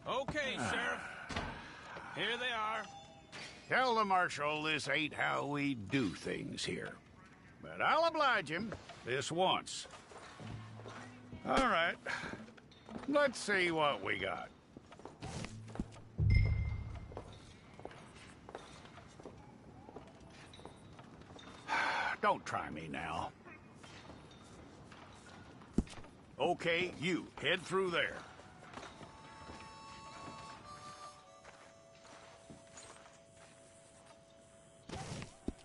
Okay, Sheriff. Here they are. Tell the Marshal this ain't how we do things here. But I'll oblige him this once. All right. Let's see what we got. Don't try me now. Okay, you, head through there.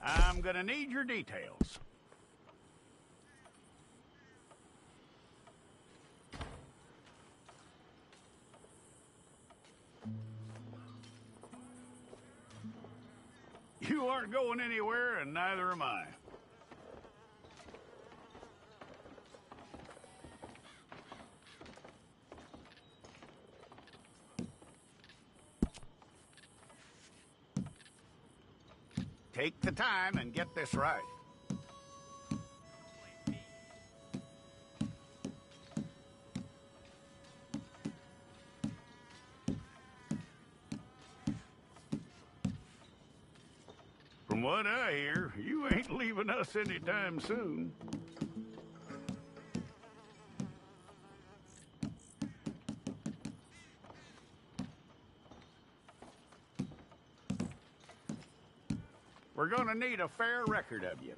I'm gonna need your details. You aren't going anywhere, and neither am I. Take the time and get this right. From what I hear, you ain't leaving us anytime soon. We're gonna need a fair record of you.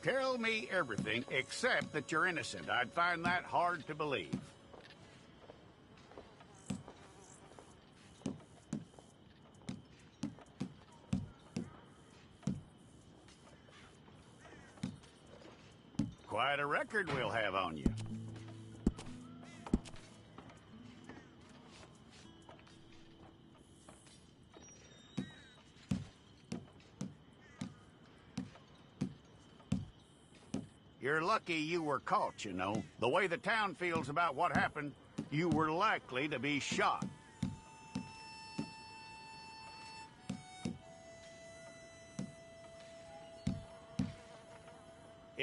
Tell me everything except that you're innocent. I'd find that hard to believe. Quite a record we'll have on you. You're lucky you were caught, you know. The way the town feels about what happened, you were likely to be shot.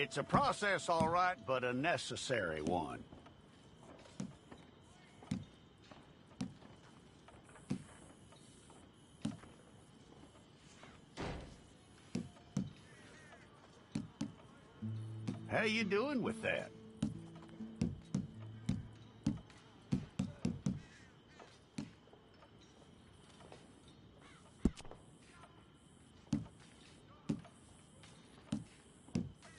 It's a process, all right, but a necessary one. How you doing with that?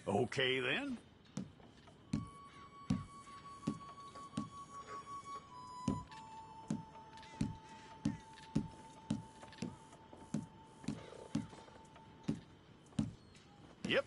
Okay, then. Yep.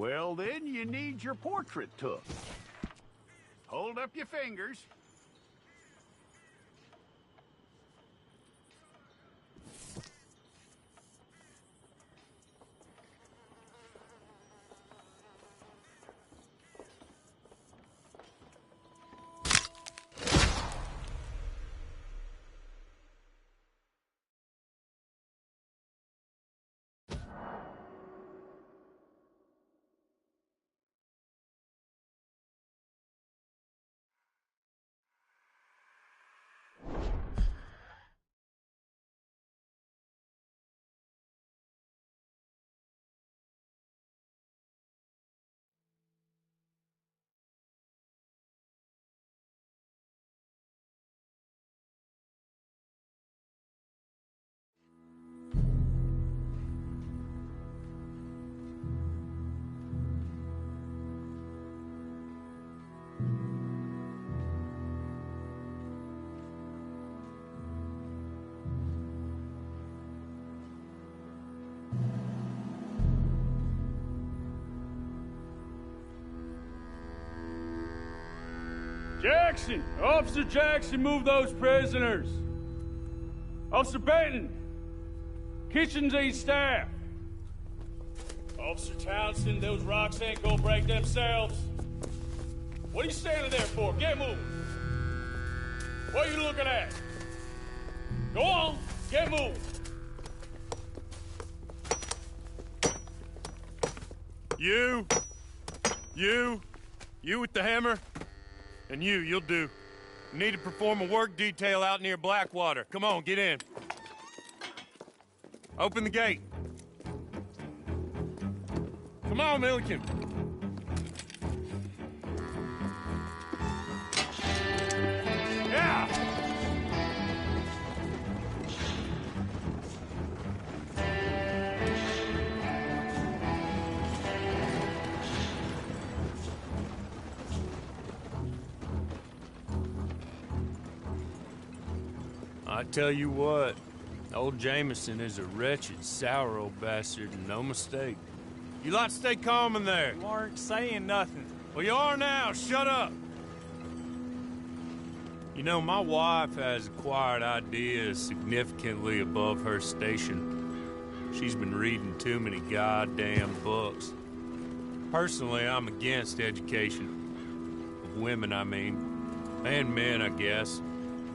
Well, then you need your portrait took. Hold up your fingers. Jackson! Officer Jackson, move those prisoners! Officer Benton! Kitchens aid staff! Officer Townsend, those rocks ain't gonna break themselves. What are you standing there for? Get moving! What are you looking at? Go on, get moving! You with the hammer? And you'll do. You need to perform a work detail out near Blackwater. Come on, get in. Open the gate. Come on, Milliken. Yeah! I tell you what, old Jameson is a wretched, sour old bastard, and no mistake. You lot stay calm in there. You aren't saying nothing. Well, you are now. Shut up. You know, my wife has acquired ideas significantly above her station. She's been reading too many goddamn books. Personally, I'm against education. Of women, I mean. And men, I guess.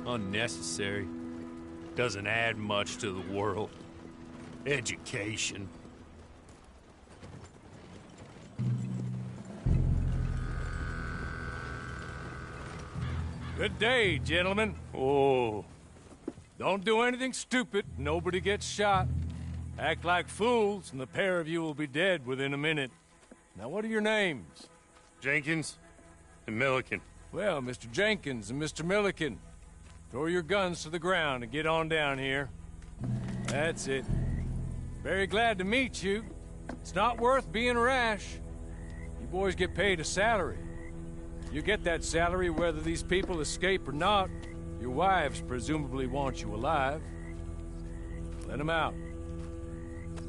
Unnecessary. Doesn't add much to the world. Education. Good day, gentlemen. Oh. Don't do anything stupid. Nobody gets shot. Act like fools, and the pair of you will be dead within a minute. Now, what are your names? Jenkins and Milliken. Well, Mr. Jenkins and Mr. Milliken, throw your guns to the ground and get on down here. That's it. Very glad to meet you. It's not worth being rash. You boys get paid a salary. You get that salary whether these people escape or not. Your wives presumably want you alive. Let them out.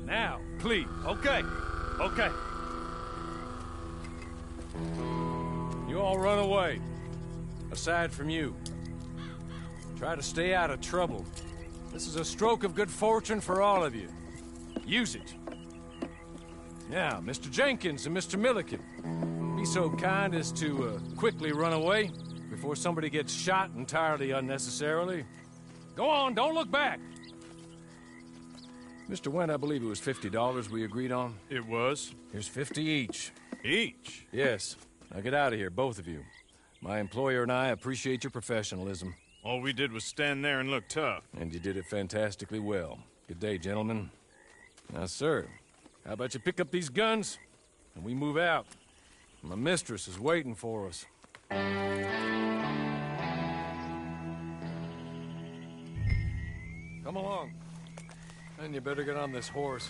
Now, please. Okay. You all run away. Aside from you. Try to stay out of trouble. This is a stroke of good fortune for all of you. Use it. Now, Mr. Jenkins and Mr. Milliken, be so kind as to quickly run away before somebody gets shot entirely unnecessarily. Go on, don't look back. Mr. Wendt, I believe it was $50 we agreed on. It was. Here's 50 each. Each? Yes. Now get out of here, both of you. My employer and I appreciate your professionalism. All we did was stand there and look tough. And you did it fantastically well. Good day, gentlemen. Now, sir, how about you pick up these guns, and we move out? My mistress is waiting for us. Come along. And you better get on this horse.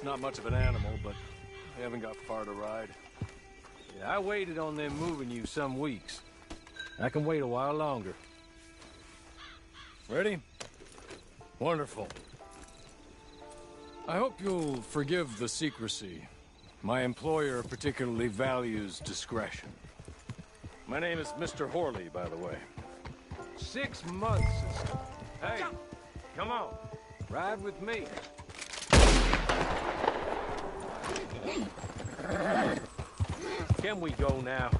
not much of an animal, but I haven't got far to ride. Yeah, I waited on them moving you some weeks. I can wait a while longer. Ready? Wonderful. I hope you'll forgive the secrecy. My employer particularly values discretion. My name is Mr. Horley, by the way. 6 months since... Hey, come on. Ride with me. Can we go now?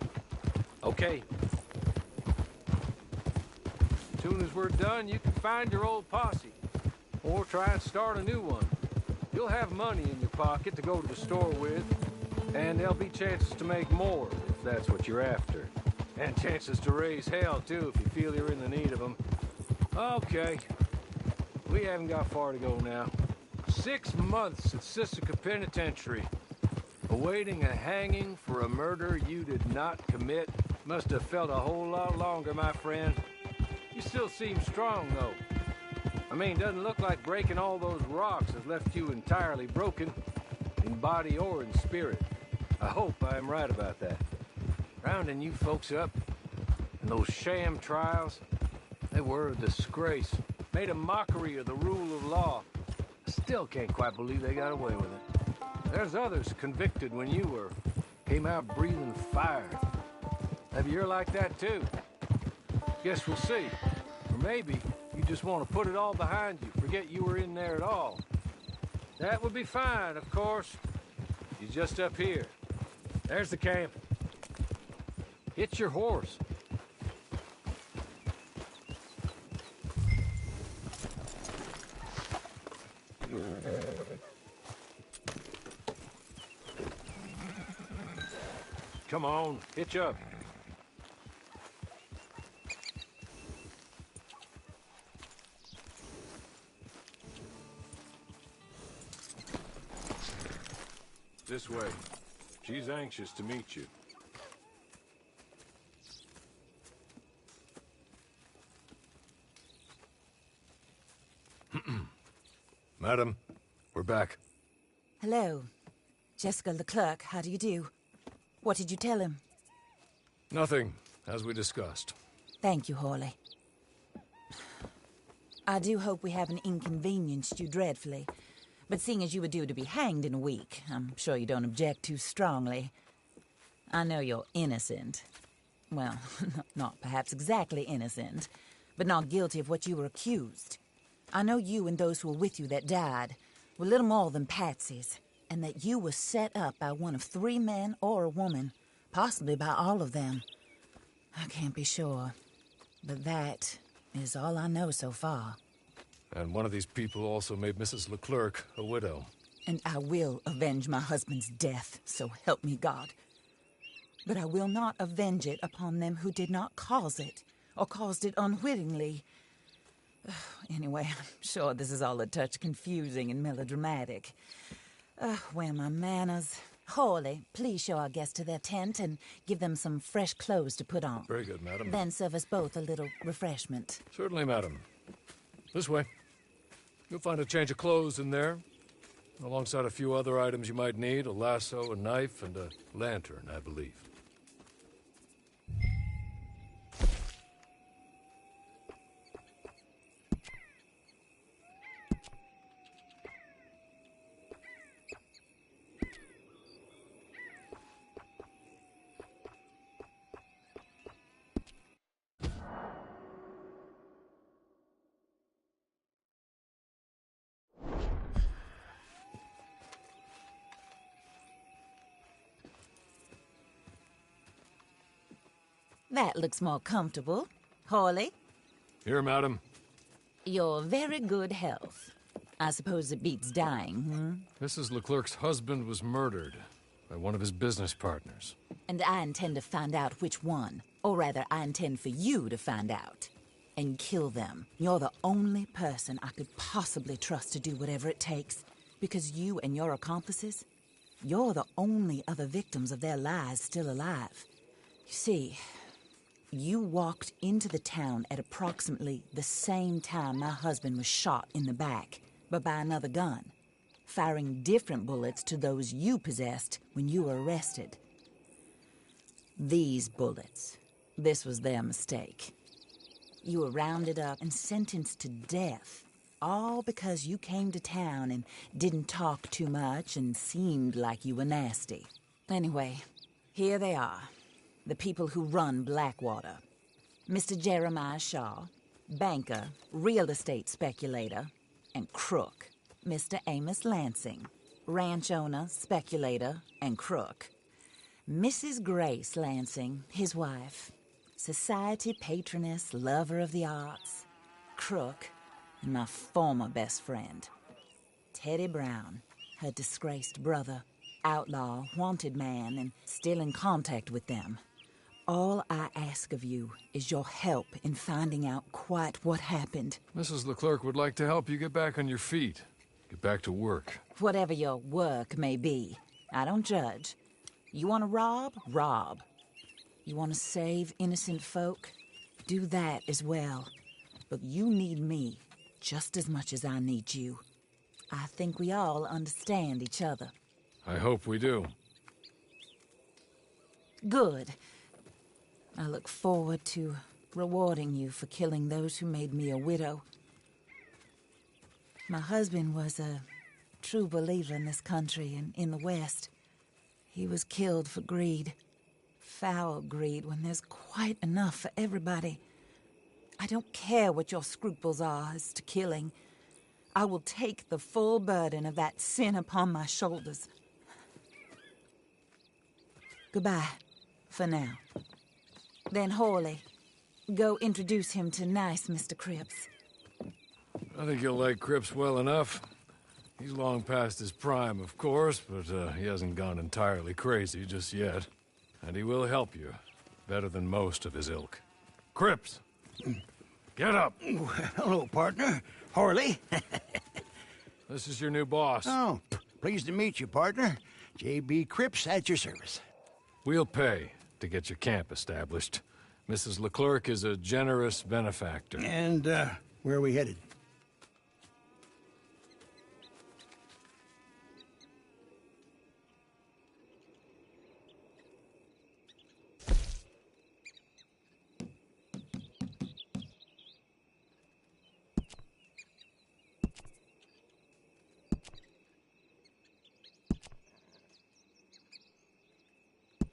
Okay. As soon as we're done, you can find your old posse. Or try and start a new one. You'll have money in your pocket to go to the store with, and there'll be chances to make more, if that's what you're after. And chances to raise hell, too, if you feel you're in the need of them. Okay. We haven't got far to go now. 6 months at Sisika Penitentiary. Awaiting a hanging for a murder you did not commit. Must have felt a whole lot longer, my friend. You still seem strong, though. I mean, doesn't look like breaking all those rocks has left you entirely broken, in body or in spirit. I hope I am right about that. Rounding you folks up, and those sham trials, they were a disgrace. Made a mockery of the rule of law. I still can't quite believe they got away with it. There's others convicted when you were. Came out breathing fire. Maybe you're like that too. Guess we'll see. Or maybe you just want to put it all behind you, forget you were in there at all. That would be fine, of course. You're just up here. There's the camp. Hitch your horse. Come on, hitch up. This way. She's anxious to meet you. Madam, we're back. Hello. Jessica Leclerc, how do you do? What did you tell him? Nothing, as we discussed. Thank you, Horley. I do hope we haven't inconvenienced you dreadfully. But seeing as you were due to be hanged in a week, I'm sure you don't object too strongly. I know you're innocent. Well, not perhaps exactly innocent, but not guilty of what you were accused. I know you and those who were with you that died were little more than patsies, and that you were set up by one of 3 men or a woman, possibly by all of them. I can't be sure, but that is all I know so far. And one of these people also made Mrs. Leclerc a widow. And I will avenge my husband's death, so help me God. But I will not avenge it upon them who did not cause it, or caused it unwittingly. Anyway, I'm sure this is all a touch confusing and melodramatic. Where are my manners? Horley, please show our guests to their tent and give them some fresh clothes to put on. Very good, madam. Then serve us both a little refreshment. Certainly, madam. This way. You'll find a change of clothes in there, alongside a few other items you might need, a lasso, a knife, and a lantern, I believe. That looks more comfortable. Horley? Here, madam. Your very good health. I suppose it beats dying, Mrs. Leclerc's husband was murdered by one of his business partners. And I intend to find out which one. Or rather, I intend for you to find out. And kill them. You're the only person I could possibly trust to do whatever it takes. Because you and your accomplices, you're the only other victims of their lies still alive. You see, you walked into the town at approximately the same time my husband was shot in the back, but by another gun. firing different bullets to those you possessed when you were arrested. These bullets, this was their mistake. You were rounded up and sentenced to death, all because you came to town and didn't talk too much and seemed like you were nasty. Anyway, here they are, the people who run Blackwater. Mr. Jeremiah Shaw, banker, real estate speculator, and crook. Mr. Amos Lansing, ranch owner, speculator, and crook. Mrs. Grace Lansing, his wife, society patroness, lover of the arts, crook, and my former best friend. Teddy Brown, her disgraced brother, outlaw, wanted man, and still in contact with them. All I ask of you is your help in finding out quite what happened. Mrs. Leclerc would like to help you get back on your feet. Get back to work. Whatever your work may be, I don't judge. You want to rob? Rob. You want to save innocent folk? Do that as well. But you need me just as much as I need you. I think we all understand each other. I hope we do. Good. I look forward to rewarding you for killing those who made me a widow. My husband was a true believer in this country and in the West. He was killed for greed. Foul greed when there's quite enough for everybody. I don't care what your scruples are as to killing. I will take the full burden of that sin upon my shoulders. Goodbye, for now. Then Hawley, go introduce him to nice Mr. Cripps. I think you'll like Cripps well enough. He's long past his prime, of course, but he hasn't gone entirely crazy just yet. And he will help you, better than most of his ilk. Cripps! Get up! Hello, partner. Hawley. This is your new boss. Oh, pleased to meet you, partner. J.B. Cripps at your service. We'll pay to get your camp established. Mrs. Leclerc is a generous benefactor. And, where are we headed?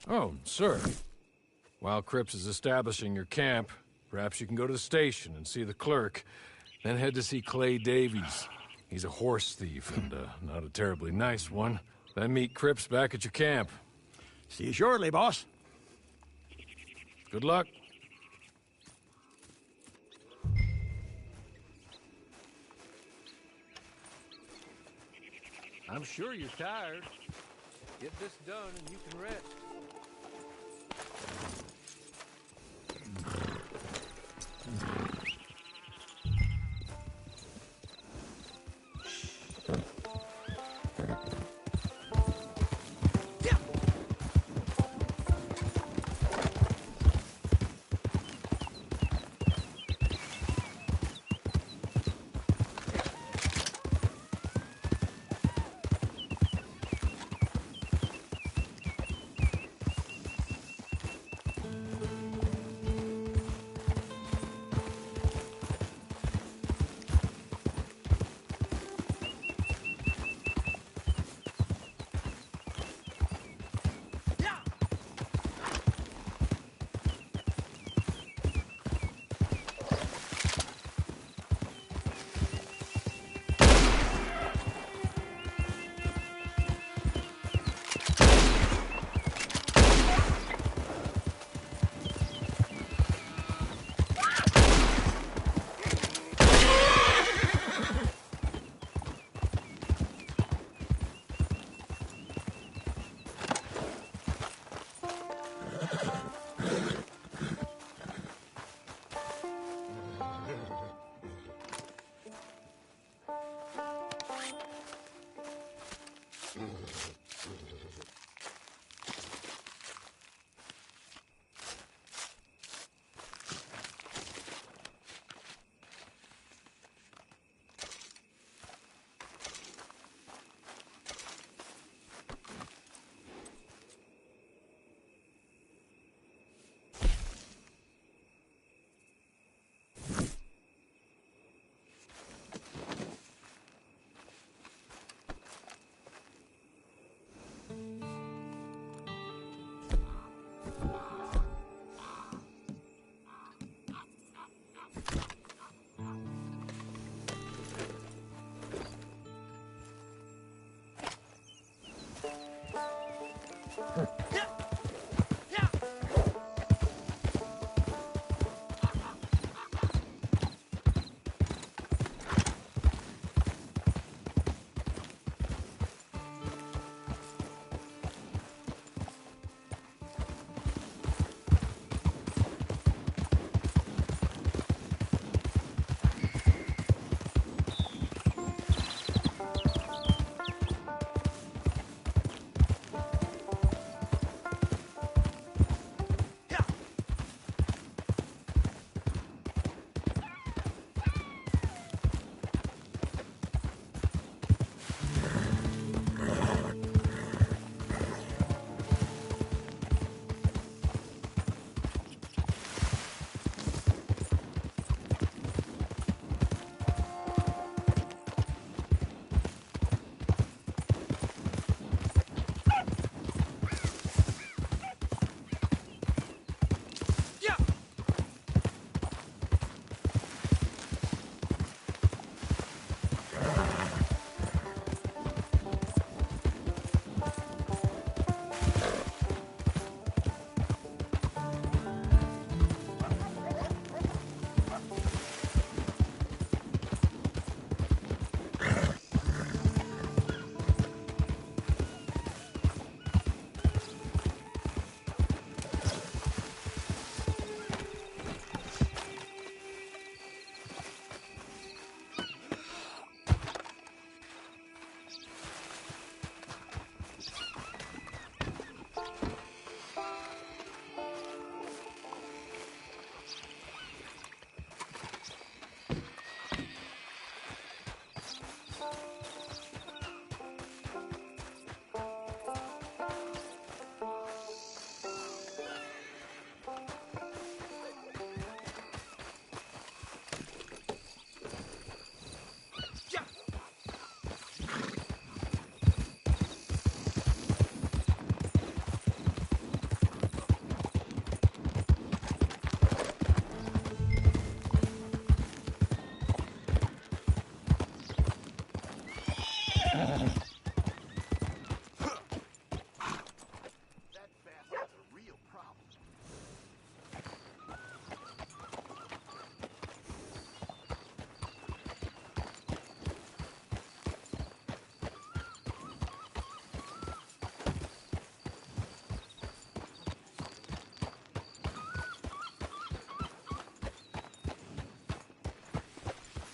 Oh, sir. While Cripps is establishing your camp, perhaps you can go to the station and see the clerk, then head to see Clay Davies. He's a horse thief, and not a terribly nice one. Then meet Cripps back at your camp. See you shortly, boss. Good luck. I'm sure you're tired. Get this done and you can rest.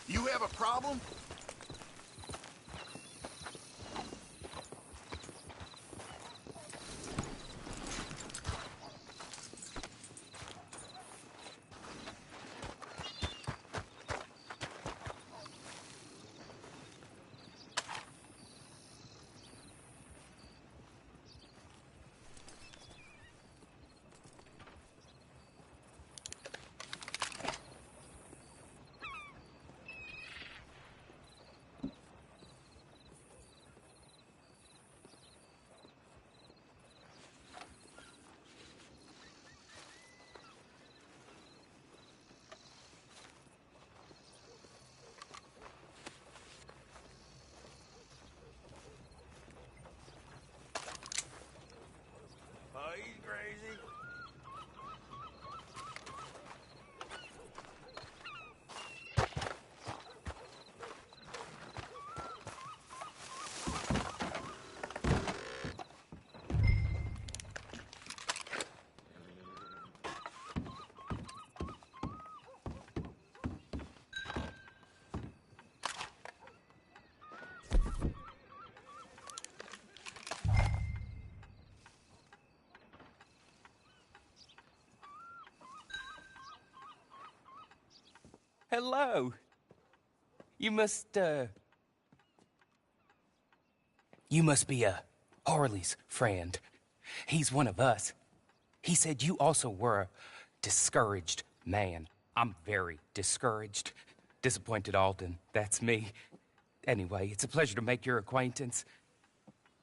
You have a problem? Oh, he's crazy. Hello. You must be Harley's friend. He's one of us. He said you also were a discouraged man. I'm very discouraged. Disappointed Alden, that's me. Anyway, it's a pleasure to make your acquaintance.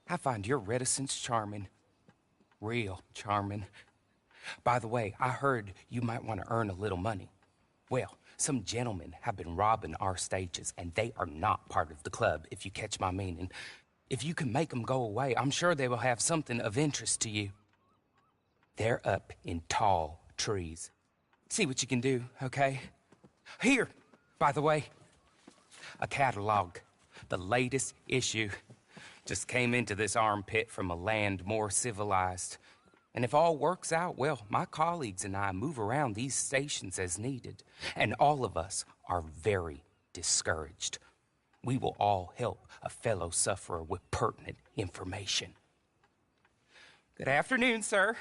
I find your reticence charming. Real charming. By the way, I heard you might want to earn a little money. Well, some gentlemen have been robbing our stages, and they are not part of the club, if you catch my meaning. If you can make them go away, I'm sure they will have something of interest to you. They're up in tall trees. See what you can do, okay? Here, by the way, a catalog. The latest issue. Just came into this armpit from a land more civilized. And if all works out, well, my colleagues and I move around these stations as needed. And all of us are very discouraged. We will all help a fellow sufferer with pertinent information. Good afternoon, sir.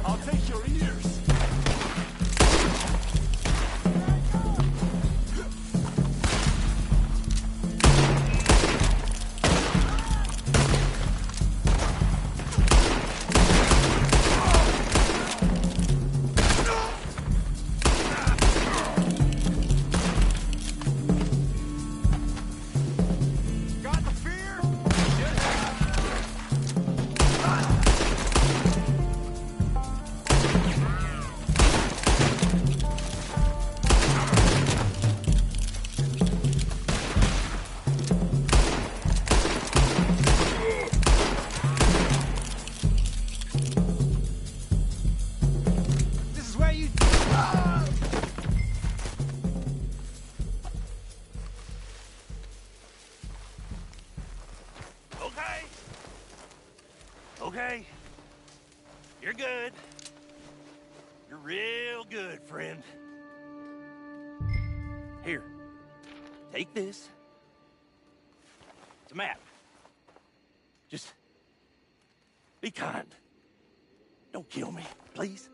I'll take your ears. Got the fear? This is where you... Okay. Okay. You're good. You're real good, friend. Here. Take this. It's a map. Just be kind. Don't kill me, please.